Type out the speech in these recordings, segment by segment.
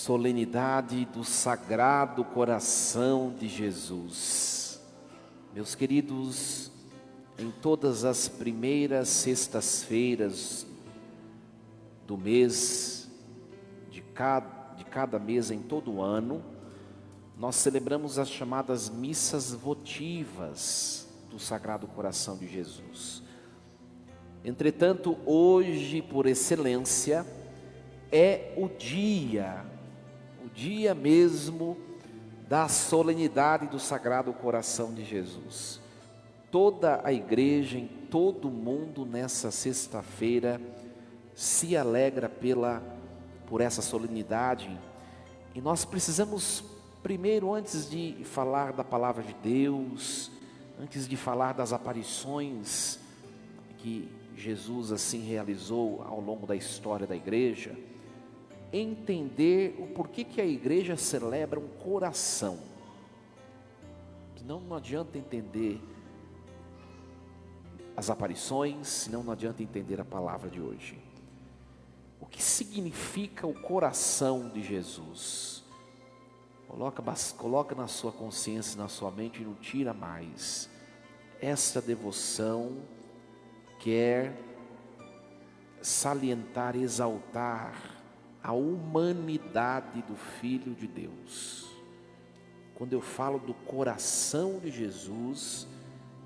Solenidade do Sagrado Coração de Jesus. Meus queridos, em todas as primeiras sextas-feiras do mês, de cada mês em todo o ano, nós celebramos as chamadas missas votivas do Sagrado Coração de Jesus. Entretanto, hoje, por excelência, é o dia mesmo da solenidade do Sagrado Coração de Jesus. Toda a igreja, em todo o mundo, nessa sexta-feira, se alegra por essa solenidade. E nós precisamos, primeiro, antes de falar da palavra de Deus, antes de falar das aparições que Jesus assim realizou ao longo da história da igreja, entender o porquê que a igreja celebra um coração. Senão não adianta entender as aparições, senão não adianta entender a palavra de hoje. O que significa o coração de Jesus? Coloca na sua consciência, na sua mente, e não tira mais. Esta devoção quer salientar, exaltar a humanidade do Filho de Deus. Quando eu falo do coração de Jesus,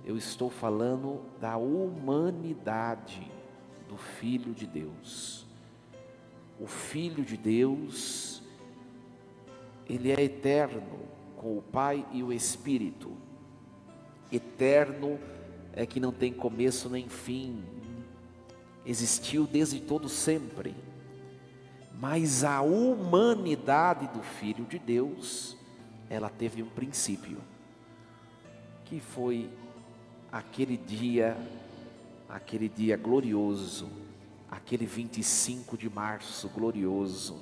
eu estou falando da humanidade do Filho de Deus. O Filho de Deus, Ele é eterno, com o Pai e o Espírito. Eterno é que não tem começo nem fim, existiu desde todo sempre. Mas a humanidade do Filho de Deus, ela teve um princípio, que foi aquele dia glorioso, aquele 25 de março glorioso,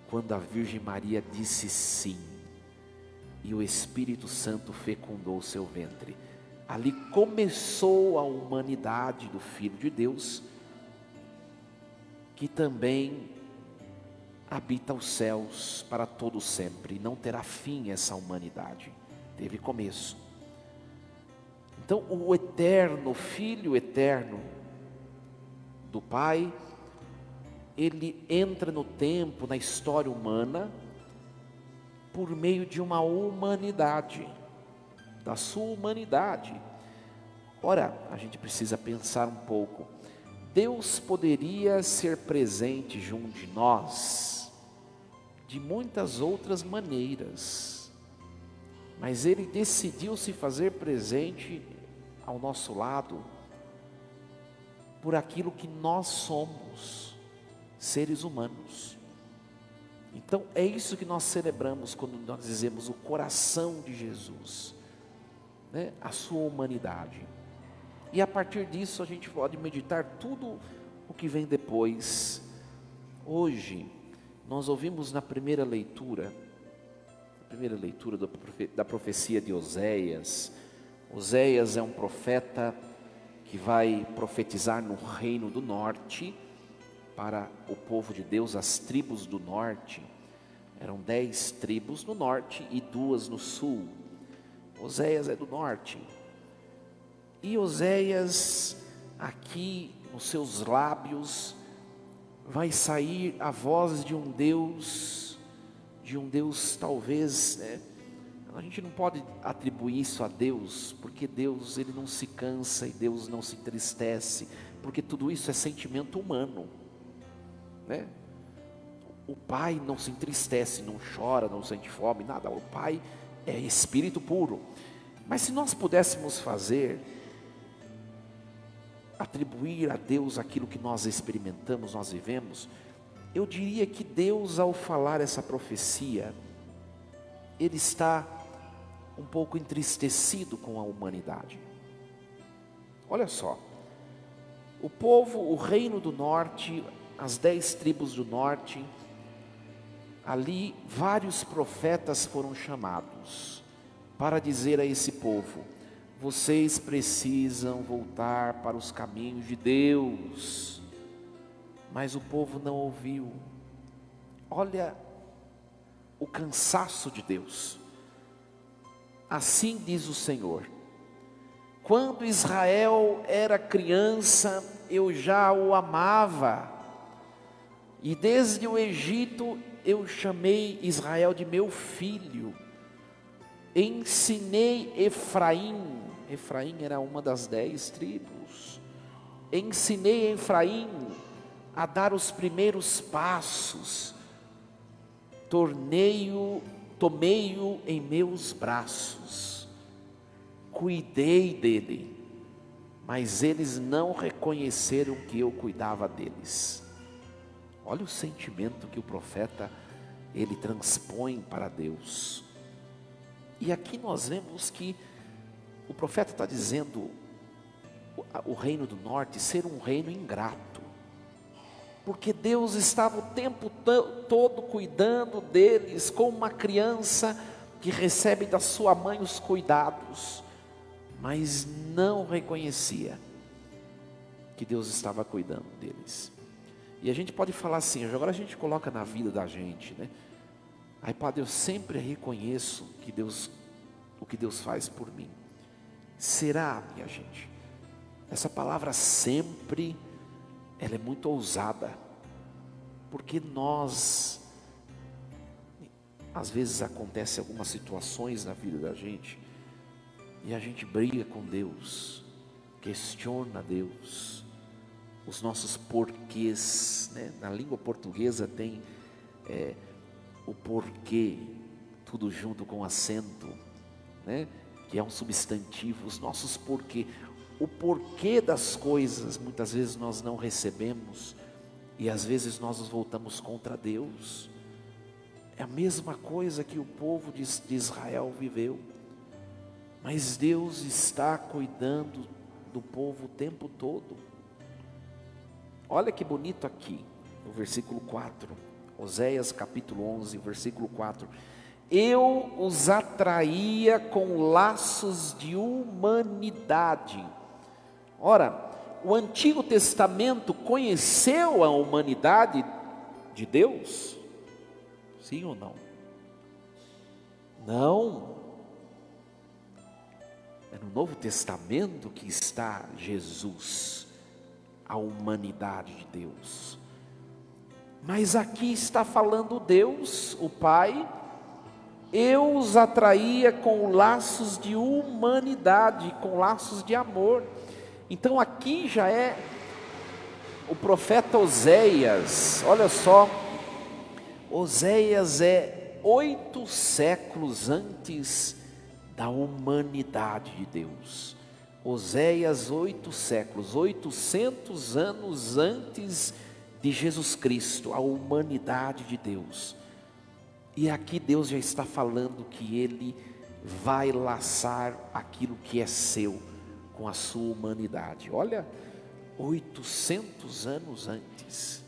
quando a Virgem Maria disse sim, e o Espírito Santo fecundou o seu ventre. Ali começou a humanidade do Filho de Deus, que também habita os céus para todo sempre. Não terá fim essa humanidade, teve começo. Então o eterno, Filho eterno do Pai, ele entra no tempo, na história humana, por meio de uma humanidade, da sua humanidade. Ora, a gente precisa pensar um pouco. Deus poderia ser presente junto de nós de muitas outras maneiras, mas Ele decidiu se fazer presente ao nosso lado por aquilo que nós somos, seres humanos. Então é isso que nós celebramos quando nós dizemos o coração de Jesus, né? A sua humanidade. E a partir disso a gente pode meditar tudo o que vem depois. Hoje nós ouvimos na primeira leitura da profecia de Oséias. Oséias é um profeta que vai profetizar no reino do norte, para o povo de Deus, as tribos do norte. Eram 10 tribos no norte e 2 no sul. Oséias é do norte. E Oséias, aqui nos seus lábios, vai sair a voz de um Deus talvez, a gente não pode atribuir isso a Deus, porque Deus, Ele não se cansa e Deus não se entristece, porque tudo isso é sentimento humano, né? O Pai não se entristece, não chora, não sente fome, nada. O Pai é espírito puro. Mas se nós pudéssemos atribuir a Deus aquilo que nós experimentamos, nós vivemos, eu diria que Deus, ao falar essa profecia, Ele está um pouco entristecido com a humanidade. Olha só, o reino do norte, as 10 tribos do norte, ali vários profetas foram chamados para dizer a esse povo: vocês precisam voltar para os caminhos de Deus. Mas o povo não ouviu. Olha o cansaço de Deus. Assim diz o Senhor: quando Israel era criança, eu já o amava, e desde o Egito eu chamei Israel de meu filho. Ensinei Efraim era uma das 10 tribos. Ensinei Efraim a dar os primeiros passos. Tomei-o em meus braços. Cuidei dele, mas eles não reconheceram que eu cuidava deles. Olha o sentimento que o profeta, ele transpõe para Deus. E aqui nós vemos que o profeta está dizendo o reino do norte ser um reino ingrato, porque Deus estava o tempo todo cuidando deles, como uma criança que recebe da sua mãe os cuidados, mas não reconhecia que Deus estava cuidando deles. E a gente pode falar assim, agora a gente coloca na vida da gente, né? Aí, Padre, eu sempre reconheço o que Deus faz por mim. Será, minha gente? Essa palavra sempre, ela é muito ousada, porque nós, às vezes acontecem algumas situações na vida da gente, e a gente briga com Deus, questiona Deus, os nossos porquês, né? Na língua portuguesa tem o porquê, tudo junto com acento, né? Que é um substantivo, os nossos porquê. O porquê das coisas, muitas vezes nós não recebemos, e às vezes nós nos voltamos contra Deus. É a mesma coisa que o povo de Israel viveu, mas Deus está cuidando do povo o tempo todo. Olha que bonito aqui, no versículo 4, Oséias capítulo 11, versículo 4. Eu os atraía com laços de humanidade. Ora, o Antigo Testamento conheceu a humanidade de Deus? Sim ou não? Não. É no Novo Testamento que está Jesus, a humanidade de Deus. Mas aqui está falando Deus, o Pai. Eu os atraía com laços de humanidade, com laços de amor. Então aqui já é o profeta Oséias. Olha só, Oséias é 8 séculos antes da humanidade de Deus. Oséias 8 séculos, 800 anos antes de Jesus Cristo, a humanidade de Deus. E aqui Deus já está falando que Ele vai laçar aquilo que é seu com a sua humanidade. Olha, 800 anos antes.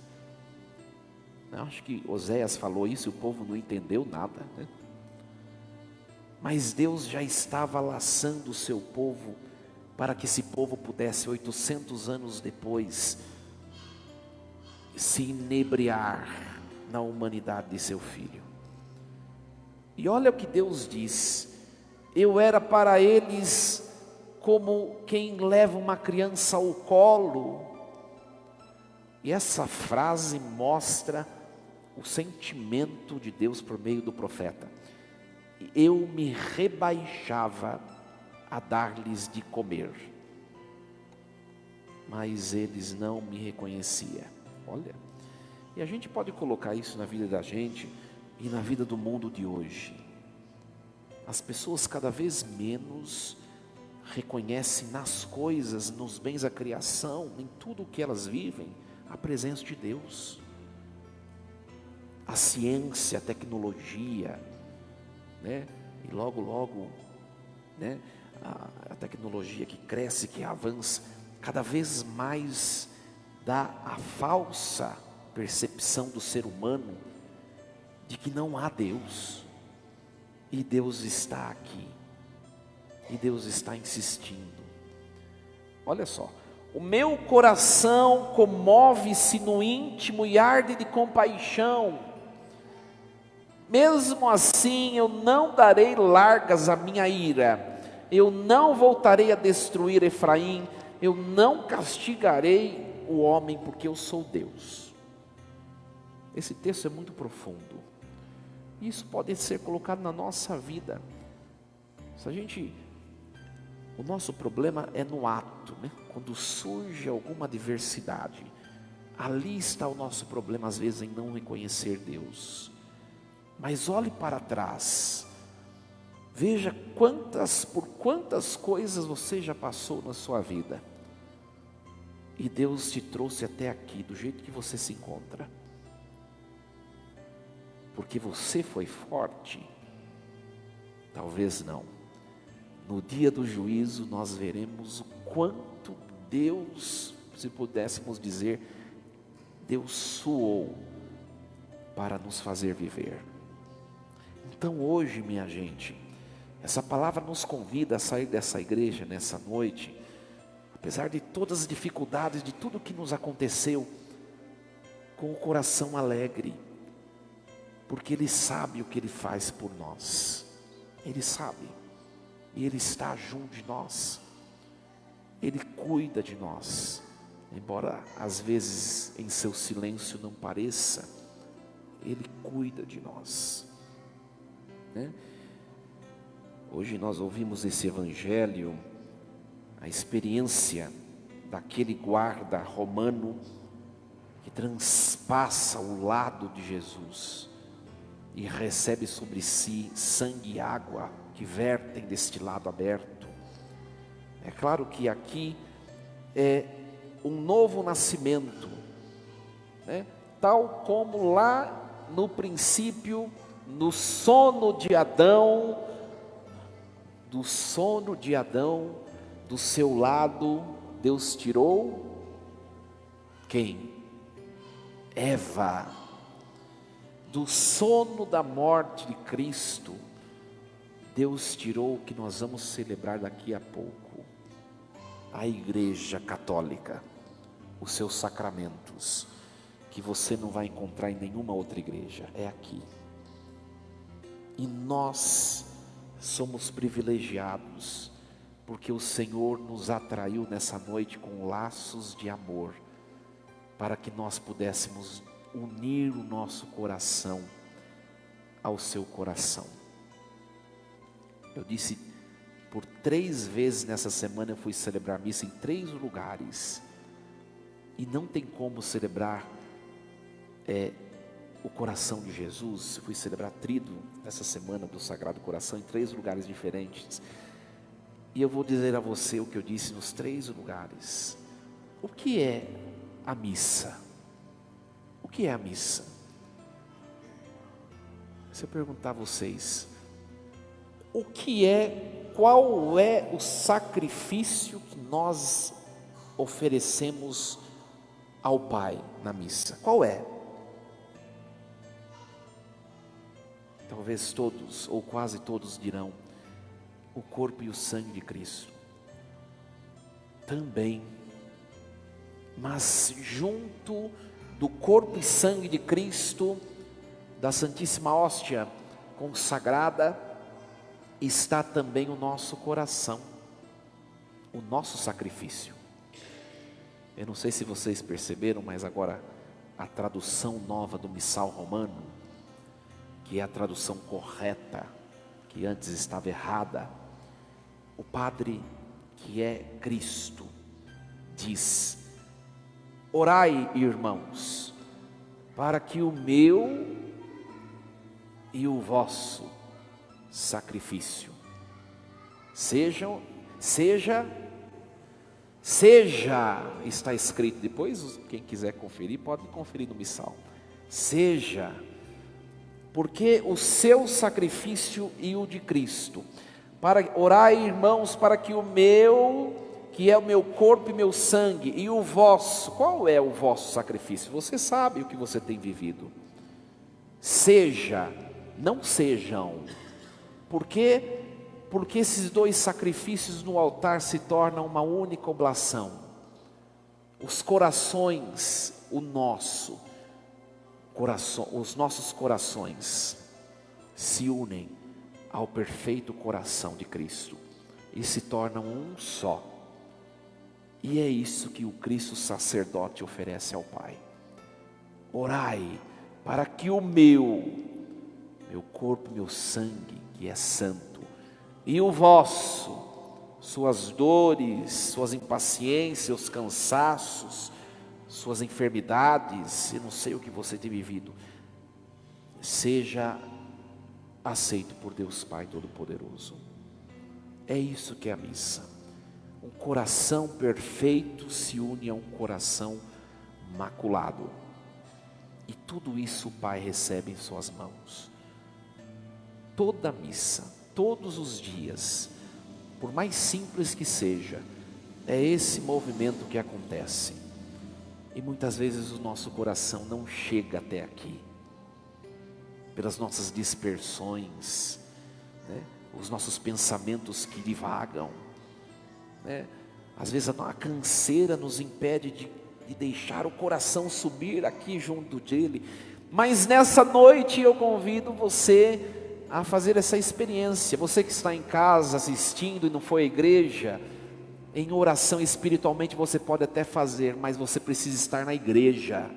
Eu acho que Oséias falou isso e o povo não entendeu nada, né? Mas Deus já estava laçando o seu povo para que esse povo pudesse, 800 anos depois, se inebriar na humanidade de seu Filho. E olha o que Deus diz: eu era para eles como quem leva uma criança ao colo. E essa frase mostra o sentimento de Deus por meio do profeta. Eu me rebaixava a dar-lhes de comer, mas eles não me reconheciam. Olha, e a gente pode colocar isso na vida da gente e na vida do mundo de hoje. As pessoas cada vez menos reconhecem nas coisas, nos bens da criação, em tudo o que elas vivem, a presença de Deus. A ciência, a tecnologia, né? E logo, né? A tecnologia que cresce, que avança, cada vez mais dá a falsa percepção do ser humano de que não há Deus. E Deus está aqui. E Deus está insistindo. Olha só. O meu coração comove-se no íntimo e arde de compaixão. Mesmo assim eu não darei largas à minha ira, eu não voltarei a destruir Efraim, eu não castigarei o homem, porque eu sou Deus. Esse texto é muito profundo. Isso pode ser colocado na nossa vida. O nosso problema é no ato, né? Quando surge alguma adversidade, ali está o nosso problema, às vezes, em não reconhecer Deus. Mas olhe para trás, veja por quantas coisas você já passou na sua vida, e Deus te trouxe até aqui, do jeito que você se encontra, porque você foi forte? Talvez não. No dia do juízo nós veremos o quanto Deus, se pudéssemos dizer, Deus suou para nos fazer viver. Então hoje, minha gente, essa palavra nos convida a sair dessa igreja nessa noite, apesar de todas as dificuldades, de tudo que nos aconteceu, com o coração alegre, porque Ele sabe o que Ele faz por nós. Ele sabe, e Ele está junto de nós, Ele cuida de nós, embora às vezes em seu silêncio não pareça, Ele cuida de nós, né? Hoje nós ouvimos esse evangelho, a experiência daquele guarda romano que transpassa o lado de Jesus e recebe sobre si sangue e água que vertem deste lado aberto. É claro que aqui é um novo nascimento, né? Tal como lá no princípio, no sono de Adão, do seu lado, Deus tirou quem? Eva. Do sono da morte de Cristo, Deus tirou o que nós vamos celebrar daqui a pouco, a Igreja Católica, os seus sacramentos, que você não vai encontrar em nenhuma outra igreja, é aqui. E nós somos privilegiados, porque o Senhor nos atraiu nessa noite com laços de amor, para que nós pudéssemos unir o nosso coração ao seu coração. Eu disse, por 3 vezes nessa semana eu fui celebrar missa em 3 lugares, e não tem como celebrar o coração de Jesus. Eu fui celebrar Tríduo essa semana do Sagrado Coração em 3 lugares diferentes, e eu vou dizer a você o que eu disse nos 3 lugares. O que é a missa? O que é a missa? Se eu perguntar a vocês, qual é o sacrifício que nós oferecemos ao Pai na missa? Qual é? Talvez todos, ou quase todos dirão, o corpo e o sangue de Cristo. Também, mas junto do corpo e sangue de Cristo, da Santíssima Hóstia consagrada, está também o nosso coração, o nosso sacrifício. Eu não sei se vocês perceberam, mas agora a tradução nova do Missal Romano, que é a tradução correta, que antes estava errada, o padre, que é Cristo, diz: orai, irmãos, para que o meu e o vosso sacrifício seja, está escrito, depois quem quiser conferir, pode conferir no missal, seja, porque o seu sacrifício e o de Cristo, orai, irmãos, para que o meu, que é o meu corpo e meu sangue, e o vosso, qual é o vosso sacrifício? Você sabe o que você tem vivido. Seja, não sejam. Por quê? Porque esses 2 sacrifícios no altar se tornam uma única oblação. Os corações, os nossos corações, se unem ao perfeito coração de Cristo e se tornam um só. E é isso que o Cristo sacerdote oferece ao Pai. Orai para que o meu corpo, meu sangue, que é santo, e o vosso, suas dores, suas impaciências, seus cansaços, suas enfermidades, eu não sei o que você tem vivido, seja aceito por Deus Pai Todo-Poderoso. É isso que é a missa. Um coração perfeito se une a um coração maculado. E tudo isso o Pai recebe em suas mãos. Toda missa, todos os dias, por mais simples que seja, é esse movimento que acontece. E muitas vezes o nosso coração não chega até aqui, pelas nossas dispersões, né? Os nossos pensamentos que divagam, né? Às vezes a canseira nos impede de deixar o coração subir aqui junto dele. Mas nessa noite eu convido você a fazer essa experiência. Você que está em casa assistindo e não foi à igreja, em oração espiritualmente você pode até fazer, mas você precisa estar na igreja.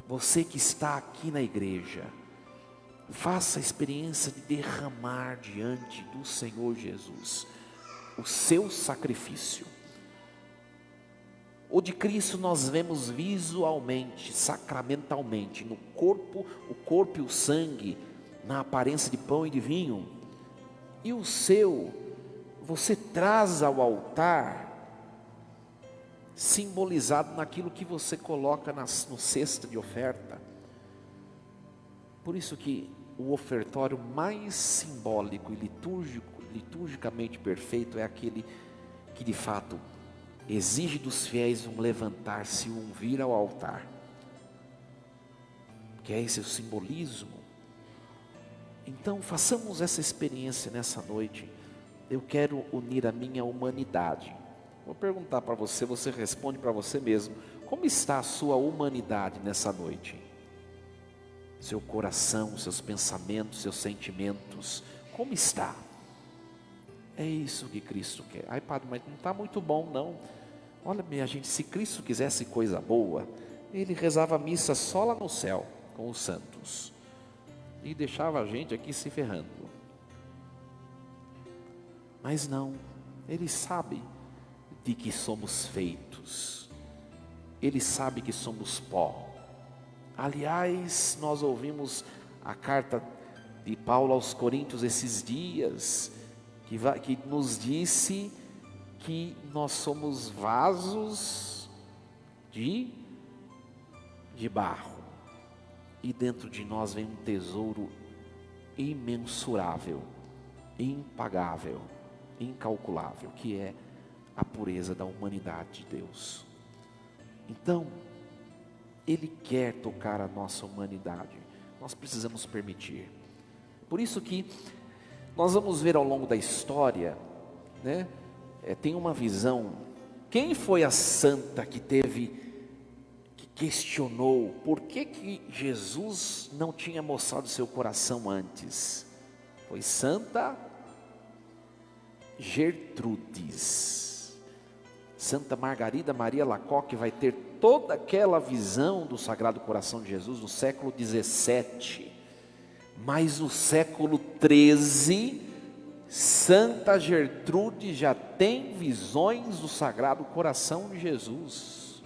Você que está aqui na igreja, faça a experiência de derramar diante do Senhor Jesus o seu sacrifício. O de Cristo nós vemos visualmente, sacramentalmente, no corpo, o corpo e o sangue, na aparência de pão e de vinho. E o seu, você traz ao altar, simbolizado naquilo que você coloca no cesta de oferta. Por isso que o ofertório mais simbólico e liturgicamente perfeito é aquele que de fato exige dos fiéis um levantar-se, um vir ao altar, que é esse o simbolismo. Então façamos essa experiência nessa noite. Eu quero unir a minha humanidade. Vou perguntar para você, você responde para você mesmo. Como está a sua humanidade nessa noite? Seu coração, seus pensamentos, seus sentimentos, como está? É isso que Cristo quer. Ai, padre, mas não está muito bom não. Olha, minha gente, se Cristo quisesse coisa boa, Ele rezava a missa só lá no céu, com os santos, e deixava a gente aqui se ferrando. Mas não, Ele sabe de que somos feitos. Ele sabe que somos pó. Aliás, nós ouvimos a carta de Paulo aos Coríntios esses dias, que nos disse que nós somos vasos de barro, e dentro de nós vem um tesouro imensurável, impagável, incalculável, que é a pureza da humanidade de Deus. Então, Ele quer tocar a nossa humanidade, nós precisamos permitir. Por isso que nós vamos ver ao longo da história, né? Tem uma visão. Quem foi a santa que questionou por que Jesus não tinha mostrado seu coração antes? Foi Santa Gertrudes. Santa Margarida Maria Lacoque vai ter toda aquela visão do Sagrado Coração de Jesus no século XVII. Mas no século XIII, Santa Gertrude já tem visões do Sagrado Coração de Jesus.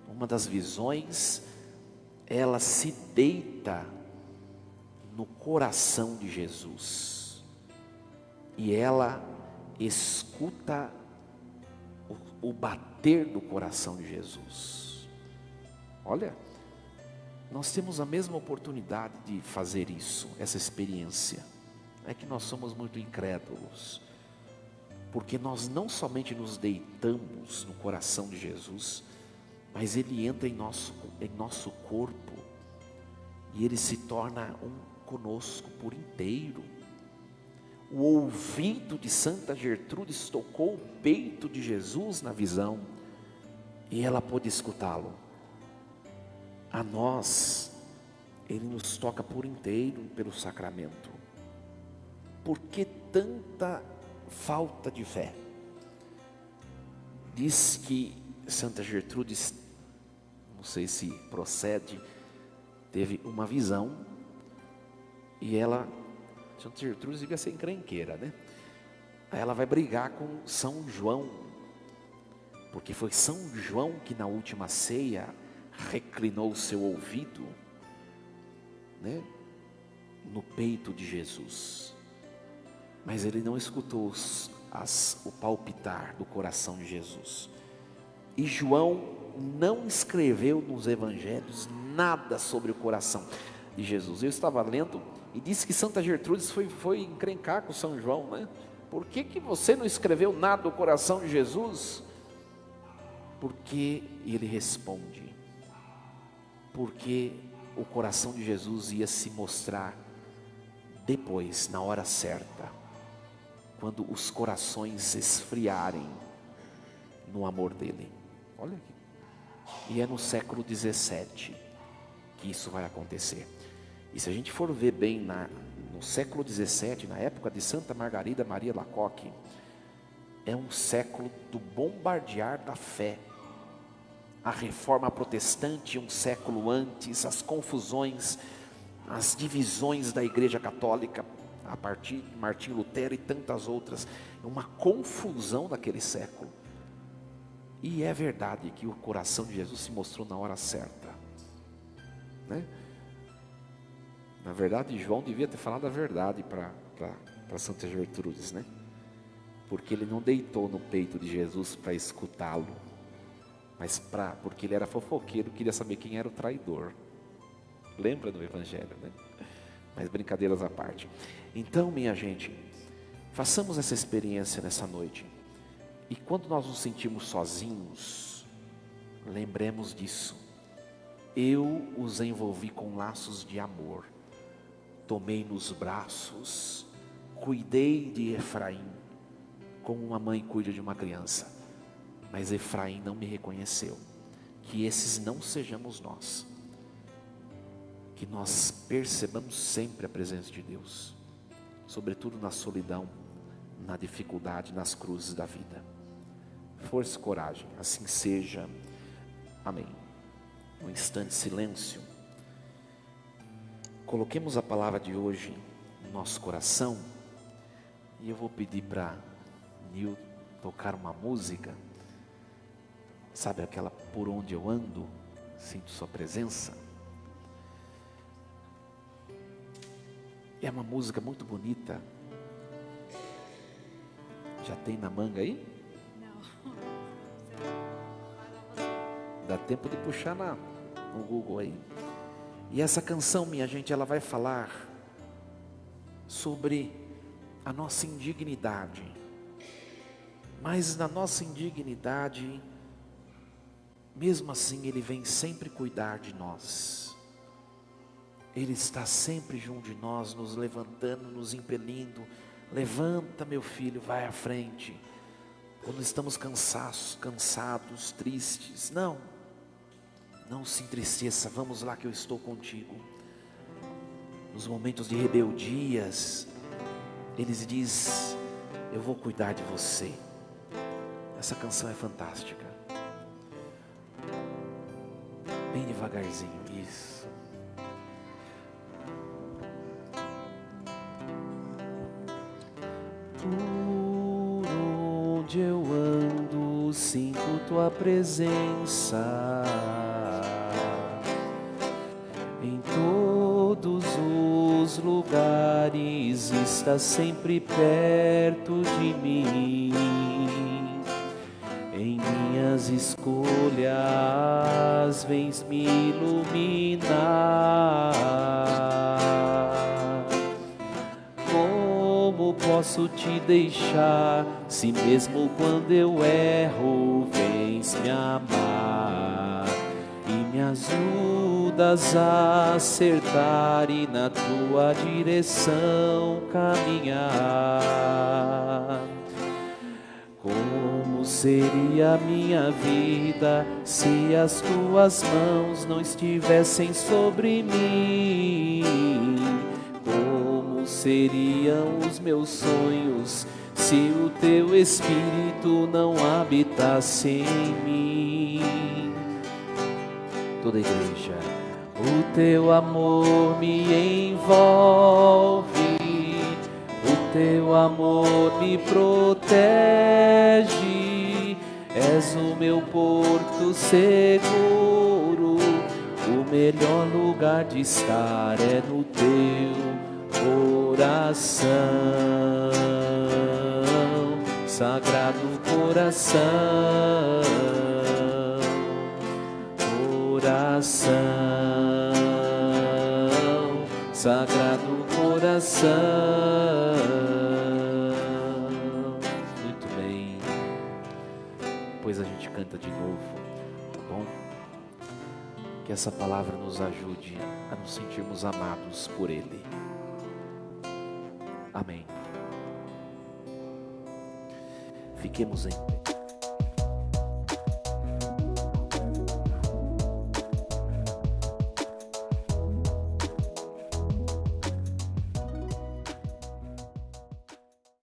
Uma das visões, ela se deita no coração de Jesus e ela escuta o bater do coração de Jesus. Olha, nós temos a mesma oportunidade de fazer isso, essa experiência. É que nós somos muito incrédulos, porque nós não somente nos deitamos no coração de Jesus, mas Ele entra em nosso corpo, e Ele se torna um conosco por inteiro. O ouvido de Santa Gertrudes tocou o peito de Jesus na visão, e ela pôde escutá-lo. A nós, Ele nos toca por inteiro pelo sacramento. Por que tanta falta de fé? Diz que Santa Gertrudes, não sei se procede, teve uma visão, e ela, Santa Gertrudes devia ser encrenqueira, né? Aí ela vai brigar com São João, porque foi São João que na última ceia reclinou o seu ouvido, né, no peito de Jesus. Mas ele não escutou o palpitar do coração de Jesus. E João não escreveu nos evangelhos nada sobre o coração de Jesus. Eu estava lendo e disse que Santa Gertrudes foi encrencar com São João, né? Por que você não escreveu nada do coração de Jesus? Porque ele responde, porque o coração de Jesus ia se mostrar depois, na hora certa, quando os corações esfriarem no amor dele. Olha aqui. E é no século 17 que isso vai acontecer. E se a gente for ver bem no século 17, na época de Santa Margarida Maria Lacoque, é um século do bombardear da fé. A reforma protestante, um século antes, as confusões, as divisões da Igreja Católica, a partir de Martim Lutero e tantas outras, é uma confusão daquele século. E é verdade que o coração de Jesus se mostrou na hora certa, né? Na verdade, João devia ter falado a verdade para Santa Gertrudes, né? Porque ele não deitou no peito de Jesus para escutá-lo, mas porque ele era fofoqueiro, queria saber quem era o traidor. Lembra do Evangelho, né? Mas brincadeiras à parte. Então, minha gente, façamos essa experiência nessa noite. E quando nós nos sentimos sozinhos, lembremos disso. Eu os envolvi com laços de amor. Tomei nos braços, cuidei de Efraim, como uma mãe cuida de uma criança. Mas Efraim não me reconheceu. Que esses não sejamos nós. Que nós percebamos sempre a presença de Deus, sobretudo na solidão, na dificuldade, nas cruzes da vida. Força e coragem, assim seja. Amém. Um instante de silêncio. Coloquemos a palavra de hoje no nosso coração. E eu vou pedir para Nil tocar uma música. Sabe aquela Por Onde Eu Ando, Sinto Sua Presença? É uma música muito bonita. Já tem na manga aí? Não. Dá tempo de puxar no Google aí. E essa canção, minha gente, ela vai falar sobre a nossa indignidade. Mas na nossa indignidade, mesmo assim, Ele vem sempre cuidar de nós. Ele está sempre junto de nós, nos levantando, nos impelindo. Levanta, meu filho, vai à frente. Quando estamos cansados, tristes, não se entristeça, vamos lá que eu estou contigo. Nos momentos de rebeldias, Ele diz, eu vou cuidar de você. Essa canção é fantástica. Bem devagarzinho, isso. Por onde eu ando, sinto tua presença. Em todos os lugares, está sempre perto de mim. Em minhas escolhas, vens me iluminar. Como posso te deixar, se mesmo quando eu erro, vens me amar e me ajudas a acertar e na tua direção caminhar. Como seria a minha vida se as tuas mãos não estivessem sobre mim? Como seriam os meus sonhos se o teu Espírito não habitasse em mim? Toda a igreja. O teu amor me envolve, o teu amor me protege, és o meu porto seguro, o melhor lugar de estar é no teu coração, Sagrado Coração, coração, Sagrado Coração. Muito bem. Depois a gente canta de novo, tá bom? Que essa palavra nos ajude a nos sentirmos amados por Ele. Amém. Fiquemos em pé.